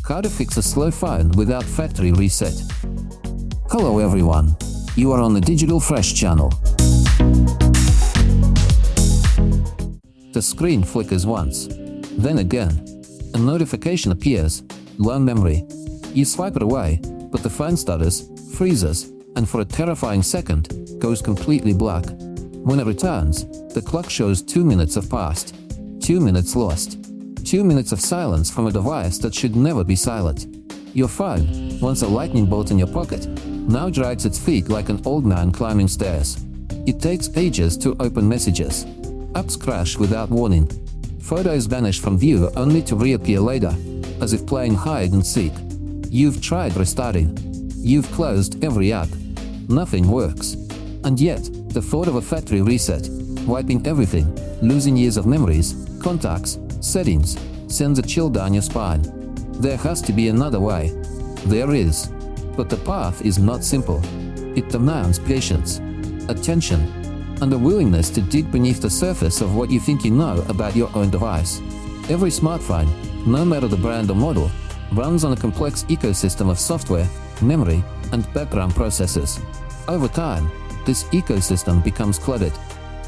How to fix a slow phone without factory reset. Hello everyone. You are on the Digital Fresh channel. The screen flickers once. Then again. A notification appears. Low memory. You swipe it away, but the phone stutters, freezes, and for a terrifying second, goes completely black. When it returns, the clock shows 2 minutes have passed. 2 minutes lost. 2 minutes of silence from a device that should never be silent. Your phone, once a lightning bolt in your pocket, now drags its feet like an old man climbing stairs. It takes ages to open messages. Apps crash without warning. Photos vanish from view only to reappear later, as if playing hide and seek. You've tried restarting. You've closed every app. Nothing works. And yet, the thought of a factory reset, wiping everything, losing years of memories, contacts, settings, sends a chill down your spine. There has to be another way. There is. But the path is not simple. It demands patience, attention, and a willingness to dig beneath the surface of what you think you know about your own device. Every smartphone, no matter the brand or model, runs on a complex ecosystem of software, memory, and background processes. Over time, this ecosystem becomes cluttered.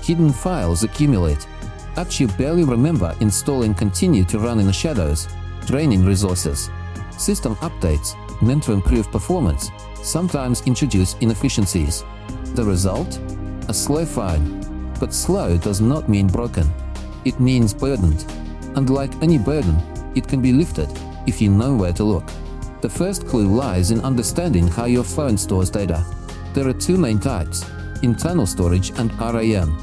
Hidden files accumulate. Apps you barely remember installing continue to run in the shadows, draining resources. System updates, meant to improve performance, sometimes introduce inefficiencies. The result? A slow phone. But slow does not mean broken. It means burdened. And like any burden, it can be lifted if you know where to look. The first clue lies in understanding how your phone stores data. There are two main types: internal storage and RAM.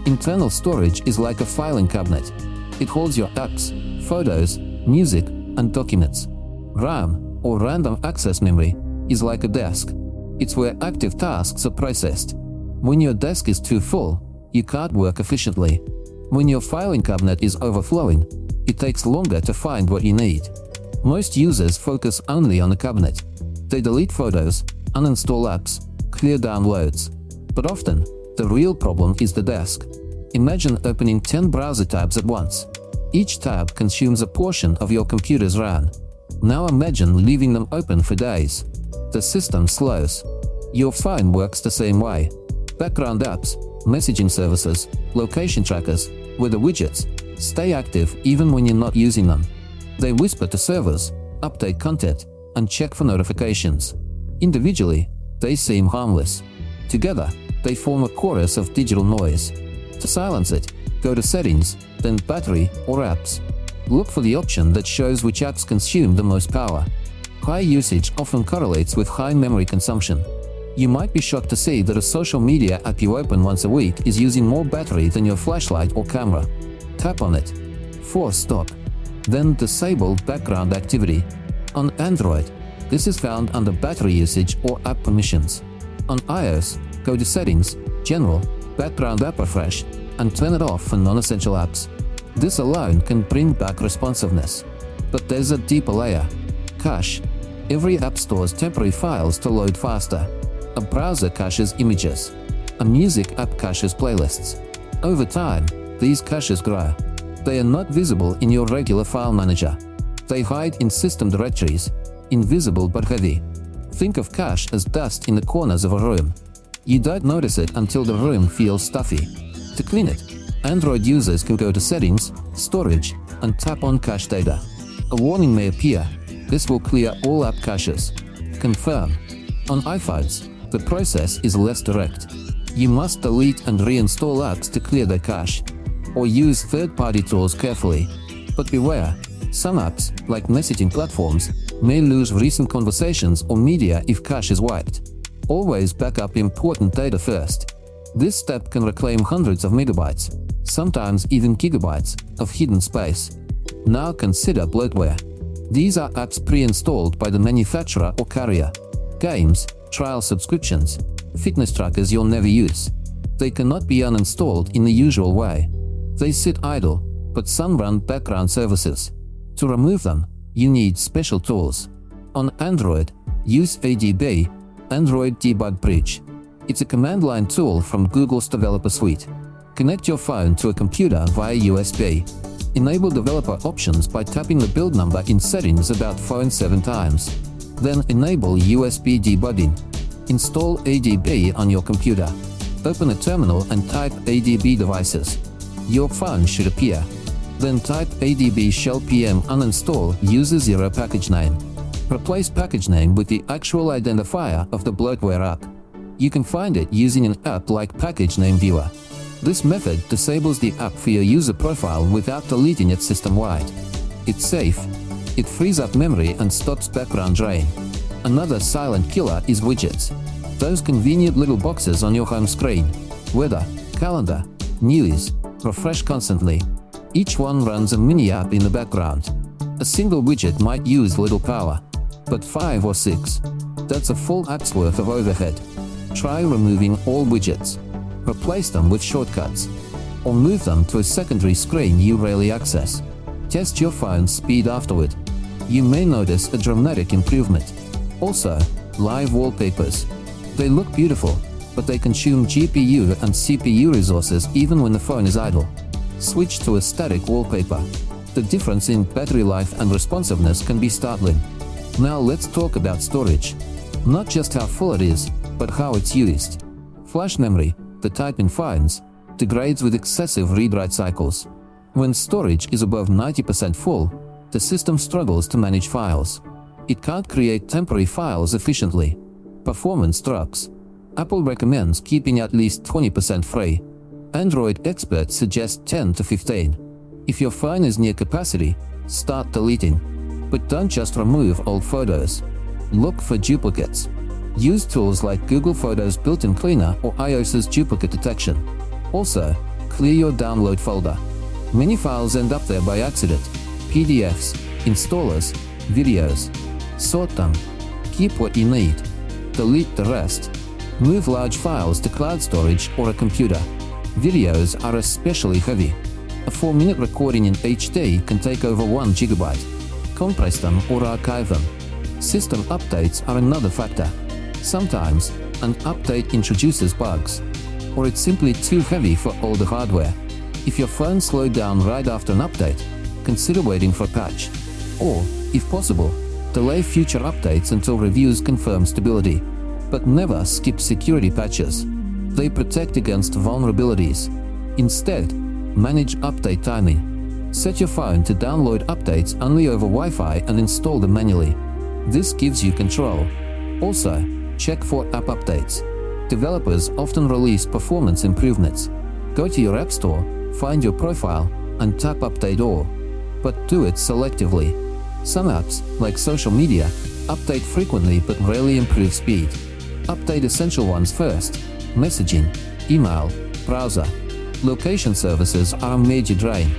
Internal storage is like a filing cabinet. It holds your apps, photos, music, and documents. RAM, or random access memory, is like a desk. It's where active tasks are processed. When your desk is too full, you can't work efficiently. When your filing cabinet is overflowing, it takes longer to find what you need. Most users focus only on the cabinet. They delete photos, uninstall apps, clear downloads. But often, the real problem is the desk. Imagine opening 10 browser tabs at once. Each tab consumes a portion of your computer's RAM. Now imagine leaving them open for days. The system slows. Your phone works the same way. Background apps, messaging services, location trackers, weather widgets, stay active even when you're not using them. They whisper to servers, update content, and check for notifications. Individually, they seem harmless. Together, they form a chorus of digital noise. To silence it, go to Settings, then Battery or Apps. Look for the option that shows which apps consume the most power. High usage often correlates with high memory consumption. You might be shocked to see that a social media app you open once a week is using more battery than your flashlight or camera. Tap on it. Force stop. Then disable background activity. On Android, this is found under battery usage or app permissions. On iOS, go to Settings, General, Background App Refresh, and turn it off for non-essential apps. This alone can bring back responsiveness. But there's a deeper layer. Cache. Every app stores temporary files to load faster. A browser caches images. A music app caches playlists. Over time, these caches grow. They are not visible in your regular file manager. They hide in system directories, invisible but heavy. Think of cache as dust in the corners of a room. You don't notice it until the room feels stuffy. To clean it, Android users can go to Settings, Storage, and tap on Cache Data. A warning may appear. This will clear all app caches. Confirm. On iPhones, the process is less direct. You must delete and reinstall apps to clear their cache, or use third-party tools carefully. But beware, some apps, like messaging platforms, may lose recent conversations or media if cache is wiped. Always back up important data first. This step can reclaim hundreds of megabytes, sometimes even gigabytes, of hidden space. Now consider bloatware. These are apps pre-installed by the manufacturer or carrier. Games, trial subscriptions, fitness trackers you'll never use. They cannot be uninstalled in the usual way. They sit idle, but some run background services. To remove them, you need special tools. On Android, use ADB, Android Debug Bridge. It's a command line tool from Google's Developer Suite. Connect your phone to a computer via USB. Enable developer options by tapping the build number in settings about phone 7 times. Then enable USB debugging. Install ADB on your computer. Open a terminal and type ADB devices. Your phone should appear. Then type ADB shell PM uninstall user 0 package name. Replace package name with the actual identifier of the bloatware app. You can find it using an app like Package Name Viewer. This method disables the app for your user profile without deleting it system-wide. It's safe. It frees up memory and stops background drain. Another silent killer is widgets. Those convenient little boxes on your home screen. Weather, calendar, news, refresh constantly. Each one runs a mini app in the background. A single widget might use little power, but 5 or 6, that's a full app's worth of overhead. Try removing all widgets. Replace them with shortcuts, or move them to a secondary screen you rarely access. Test your phone's speed afterward. You may notice a dramatic improvement. Also, live wallpapers. They look beautiful, but they consume GPU and CPU resources even when the phone is idle. Switch to a static wallpaper. The difference in battery life and responsiveness can be startling. Now let's talk about storage. Not just how full it is, but how it's used. Flash memory, the type in phones, degrades with excessive read-write cycles. When storage is above 90% full, the system struggles to manage files. It can't create temporary files efficiently. Performance drops. Apple recommends keeping at least 20% free. Android experts suggest 10 to 15. If your phone is near capacity, start deleting. But don't just remove old photos. Look for duplicates. Use tools like Google Photos Built-in Cleaner or iOS's duplicate detection. Also, clear your download folder. Many files end up there by accident. PDFs, installers, videos. Sort them. Keep what you need. Delete the rest. Move large files to cloud storage or a computer. Videos are especially heavy. A 4-minute recording in HD can take over 1 GB. Compress them or archive them. System updates are another factor. Sometimes, an update introduces bugs, or it's simply too heavy for older hardware. If your phone slowed down right after an update, consider waiting for a patch. Or, if possible, delay future updates until reviews confirm stability. But never skip security patches. They protect against vulnerabilities. Instead, manage update timing. Set your phone to download updates only over Wi-Fi and install them manually. This gives you control. Also, check for app updates. Developers often release performance improvements. Go to your App Store, find your profile, and tap Update All. But do it selectively. Some apps, like social media, update frequently but rarely improve speed. Update essential ones first. Messaging, email, browser. Location services are a major drain.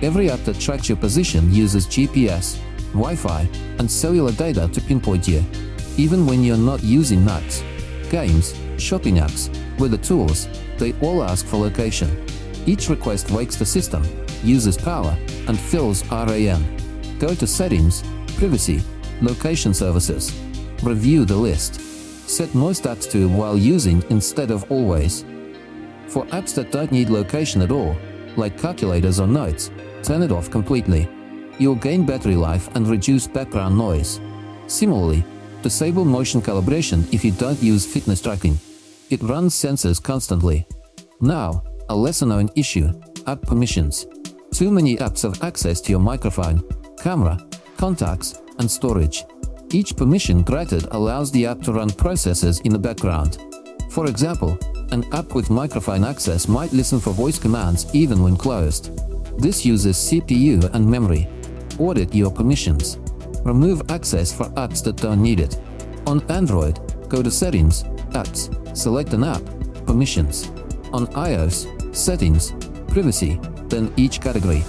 Every app that tracks your position uses GPS, Wi-Fi, and cellular data to pinpoint you, even when you're not using maps. Games, shopping apps, weather tools, they all ask for location. Each request wakes the system, uses power, and fills RAM. Go to Settings, Privacy, Location Services. Review the list. Set Most Apps to while using instead of always. For apps that don't need location at all, like calculators or notes, turn it off completely. You'll gain battery life and reduce background noise. Similarly, disable motion calibration if you don't use fitness tracking. It runs sensors constantly. Now, a lesser-known issue: app permissions. Too many apps have access to your microphone, camera, contacts, and storage. Each permission granted allows the app to run processes in the background. For example, an app with microphone access might listen for voice commands even when closed. This uses CPU and memory. Audit your permissions. Remove access for apps that don't need it. On Android, go to Settings, Apps, select an app, Permissions. On iOS, Settings, Privacy, then each category.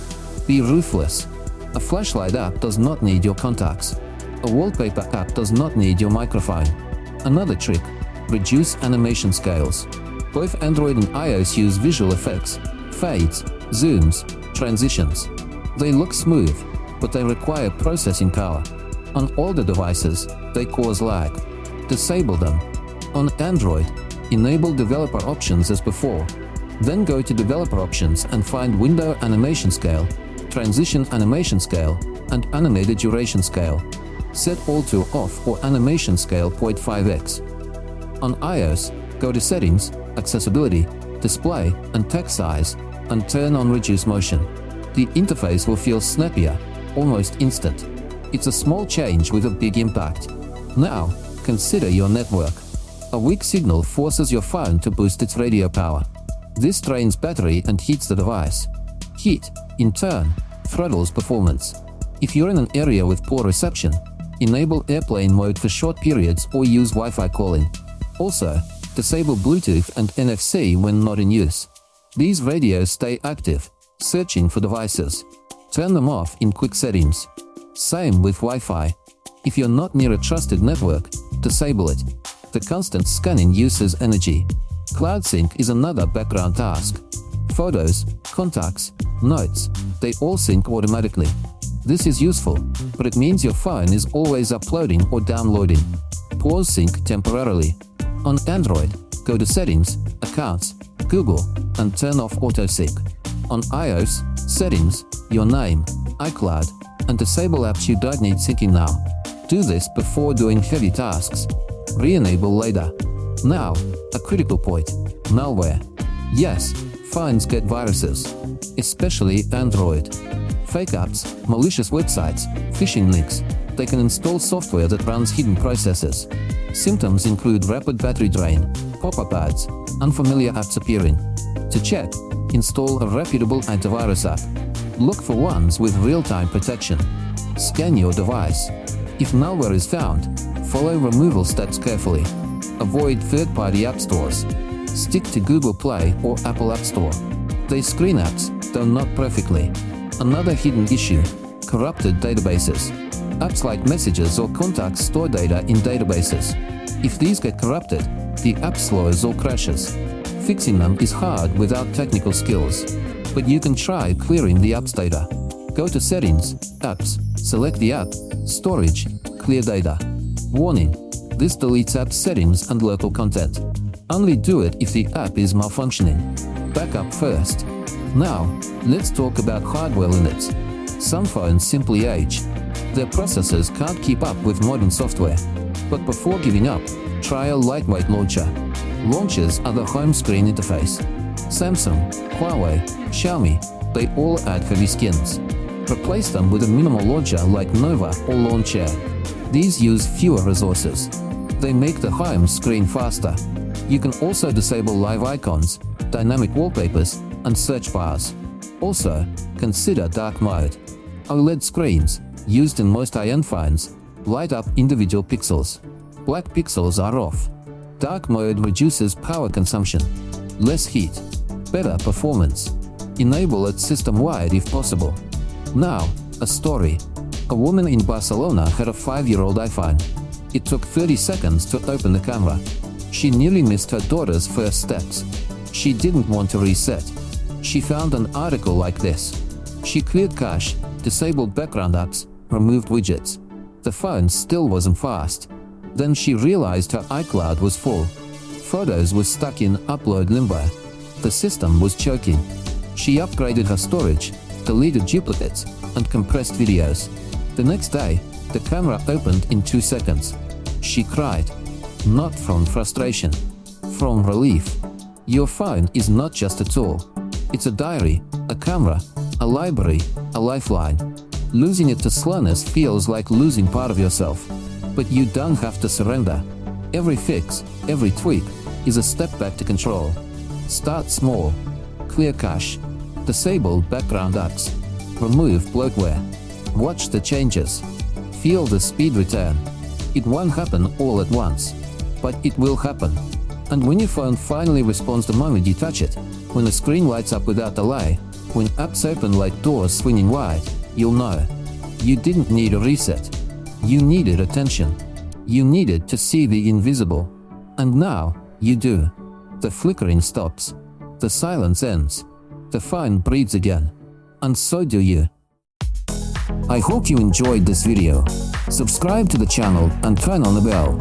Be ruthless. A flashlight app does not need your contacts. A wallpaper app does not need your microphone. Another trick: reduce animation scales. Both Android and iOS use visual effects, fades, zooms, transitions. They look smooth, but they require processing power. On older devices, they cause lag. Disable them. On Android, enable developer options as before. Then go to developer options and find window animation scale, transition animation scale, and animated duration scale. Set all to off or animation scale 0.5x. On iOS, go to Settings, Accessibility, Display, and Text Size, and turn on Reduce Motion. The interface will feel snappier, almost instant. It's a small change with a big impact. Now, consider your network. A weak signal forces your phone to boost its radio power. This drains battery and heats the device. Heat, in turn, throttles performance. If you're in an area with poor reception, enable airplane mode for short periods or use Wi-Fi calling. Also, disable Bluetooth and NFC when not in use. These radios stay active, searching for devices. Turn them off in quick settings. Same with Wi-Fi. If you're not near a trusted network, disable it. The constant scanning uses energy. Cloud Sync is another background task. Photos, contacts, notes, they all sync automatically. This is useful, but it means your phone is always uploading or downloading. Pause sync temporarily. On Android, go to Settings, Accounts, Google, and turn off Auto Sync. On iOS, Settings, Your Name, iCloud, and disable apps you don't need syncing now. Do this before doing heavy tasks. Re-enable later. Now, a critical point: malware. Yes, phones get viruses, especially Android. Fake apps, malicious websites, phishing links. They can install software that runs hidden processes. Symptoms include rapid battery drain, pop-up ads, unfamiliar apps appearing. To check, install a reputable antivirus app. Look for ones with real-time protection. Scan your device. If malware is found, follow removal steps carefully. Avoid third-party app stores. Stick to Google Play or Apple App Store. They screen apps, though not perfectly. Another hidden issue: corrupted databases. Apps like Messages or Contacts store data in databases. If these get corrupted, the app slows or crashes. Fixing them is hard without technical skills, but you can try clearing the app's data. Go to Settings, Apps, select the app, Storage, Clear Data. Warning: this deletes app settings and local content. Only do it if the app is malfunctioning. Backup first. Now, let's talk about hardware limits. Some phones simply age. Their processors can't keep up with modern software. But before giving up, try a lightweight launcher. Launchers are the home screen interface. Samsung, Huawei, Xiaomi, they all add heavy skins. Replace them with a minimal launcher like Nova or Launchair. These use fewer resources. They make the home screen faster. You can also disable live icons, dynamic wallpapers, and search bars. Also, consider dark mode. OLED screens, used in most high-end phones, light up individual pixels. Black pixels are off. Dark mode reduces power consumption. Less heat. Better performance. Enable it system-wide if possible. Now, a story. A woman in Barcelona had a 5-year-old iPhone. It took 30 seconds to open the camera. She nearly missed her daughter's first steps. She didn't want to reset. She found an article like this. She cleared cache, disabled background apps, removed widgets. The phone still wasn't fast. Then she realized her iCloud was full. Photos were stuck in upload limbo. The system was choking. She upgraded her storage, deleted duplicates, and compressed videos. The next day, the camera opened in 2 seconds. She cried. Not from frustration, from relief. Your phone is not just a tool. It's a diary, a camera, a library, a lifeline. Losing it to slowness feels like losing part of yourself. But you don't have to surrender. Every fix, every tweak, is a step back to control. Start small. Clear cache. Disable background apps. Remove bloatware. Watch the changes. Feel the speed return. It won't happen all at once, but it will happen. And when your phone finally responds the moment you touch it, when the screen lights up without delay, when apps open like doors swinging wide, you'll know. You didn't need a reset. You needed attention. You needed to see the invisible. And now, you do. The flickering stops. The silence ends. The phone breathes again. And so do you. I hope you enjoyed this video. Subscribe to the channel and turn on the bell.